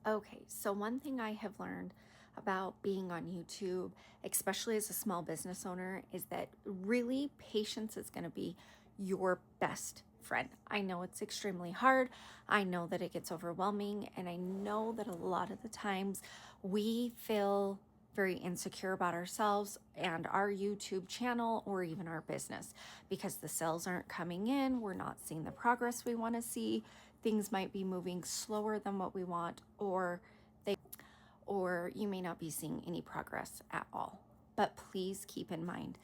Okay, so one thing I have learned about being on YouTube, especially as a small business owner, is that really patience is going to be your best friend. I know it's extremely hard. I know that it gets overwhelming. And I know that a lot of the times we feel very insecure about ourselves and our YouTube channel or even our business because the sales aren't coming in. We're not seeing the progress we want to see. Things might be moving slower than what we want, or you may not be seeing any progress at all. But please keep in mind,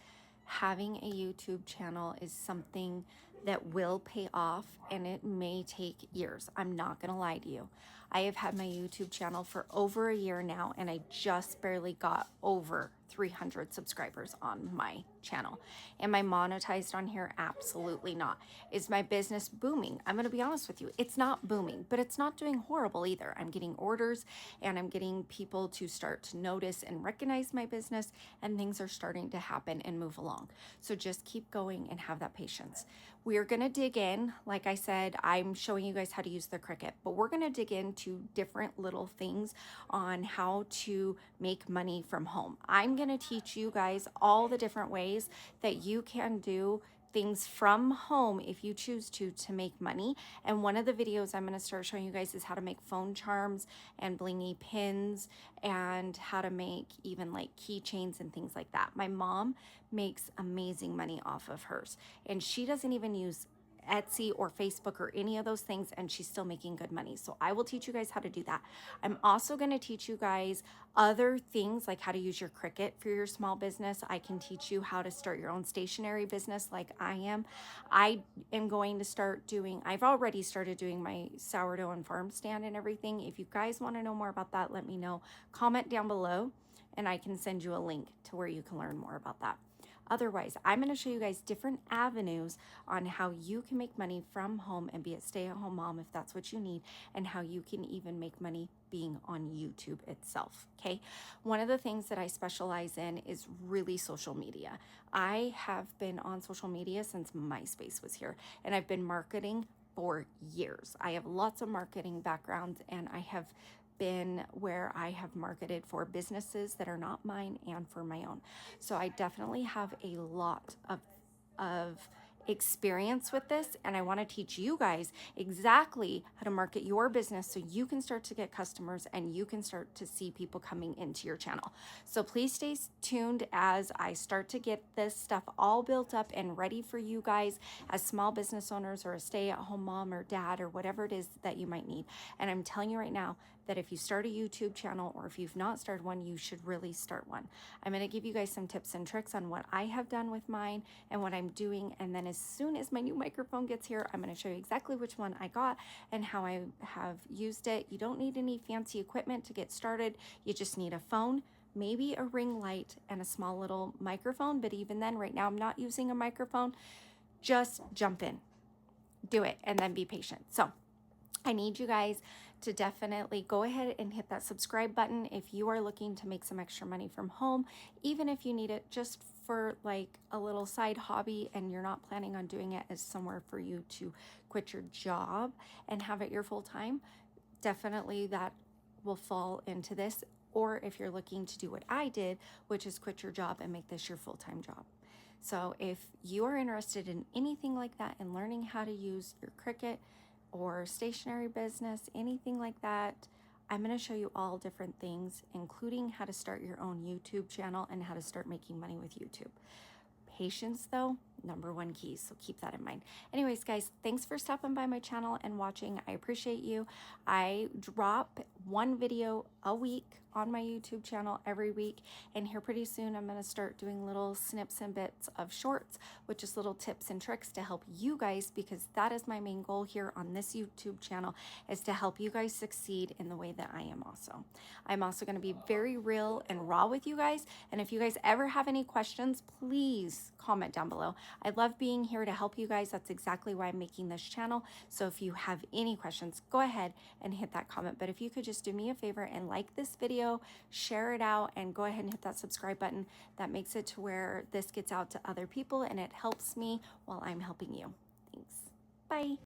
having a YouTube channel is something that will pay off, and it may take years. I'm not going to lie to you. I have had my YouTube channel for over a year now, and I just barely got over 300 subscribers on my channel. Am I monetized on here? Absolutely not. Is my business booming? I'm going to be honest with you. It's not booming, but it's not doing horrible either. I'm getting orders and I'm getting people to start to notice and recognize my business, and things are starting to happen and move along. So just keep going and have that patience. We're going to dig in. Like I said, I'm showing you guys how to use the Cricut, but we're going to dig into different little things on how to make money from home. I'm going to teach you guys all the different ways that you can do things from home if you choose to make money. And one of the videos I'm going to start showing you guys is how to make phone charms and blingy pins, and how to make even like keychains and things like that. My mom makes amazing money off of hers, and she doesn't even use Etsy or Facebook or any of those things, and she's still making good money. So I will teach you guys how to do that. I'm also going to teach you guys other things like how to use your Cricut for your small business. I can teach you how to start your own stationery business like I am. I am going to start doing, I've already started doing my sourdough and farm stand and everything. If you guys want to know more about that, let me know. Comment down below and I can send you a link to where you can learn more about that. Otherwise, I'm going to show you guys different avenues on how you can make money from home and be a stay-at-home mom if that's what you need, and how you can even make money being on YouTube itself. Okay. One of the things that I specialize in is really social media. I have been on social media since MySpace was here, and I've been marketing for years. I have lots of marketing backgrounds, and I have been where I have marketed for businesses that are not mine and for my own. So I definitely have a lot of experience with this, and I want to teach you guys exactly how to market your business so you can start to get customers and you can start to see people coming into your channel. So please stay tuned as I start to get this stuff all built up and ready for you guys as small business owners or a stay-at-home mom or dad or whatever it is that you might need. And I'm telling you right now that if you start a YouTube channel, or if you've not started one, you should really start one. I'm going to give you guys some tips and tricks on what I have done with mine and what I'm doing. And then as soon as my new microphone gets here, I'm going to show you exactly which one I got and how I have used it. You don't need any fancy equipment to get started. You just need a phone, maybe a ring light, and a small little microphone. But even then, right now, I'm not using a microphone. Just jump in, do it, and then be patient. So I need you guys to definitely go ahead and hit that subscribe button if you are looking to make some extra money from home, even if you need it just for like a little side hobby and you're not planning on doing it as somewhere for you to quit your job and have it your full time. Definitely that will fall into this. Or if you're looking to do what I did, which is quit your job and make this your full-time job. So if you are interested in anything like that and learning how to use your Cricut or stationery business, anything like that, I'm going to show you all different things, including how to start your own YouTube channel and how to start making money with YouTube. Patience, though, number one key, so keep that in mind. Anyways, guys, thanks for stopping by my channel and watching. I appreciate you. I drop one video a week on my YouTube channel every week, and here pretty soon I'm going to start doing little snips and bits of shorts, which is little tips and tricks to help you guys, because that is my main goal here on this YouTube channel, is to help you guys succeed in the way that I am also. I'm also going to be very real and raw with you guys, and if you guys ever have any questions, please comment down below. I love being here to help you guys. That's exactly why I'm making this channel. So if you have any questions, go ahead and hit that comment. But if you could just do me a favor and like this video, share it out, and go ahead and hit that subscribe button. That makes it to where this gets out to other people and it helps me while I'm helping you. Thanks. Bye.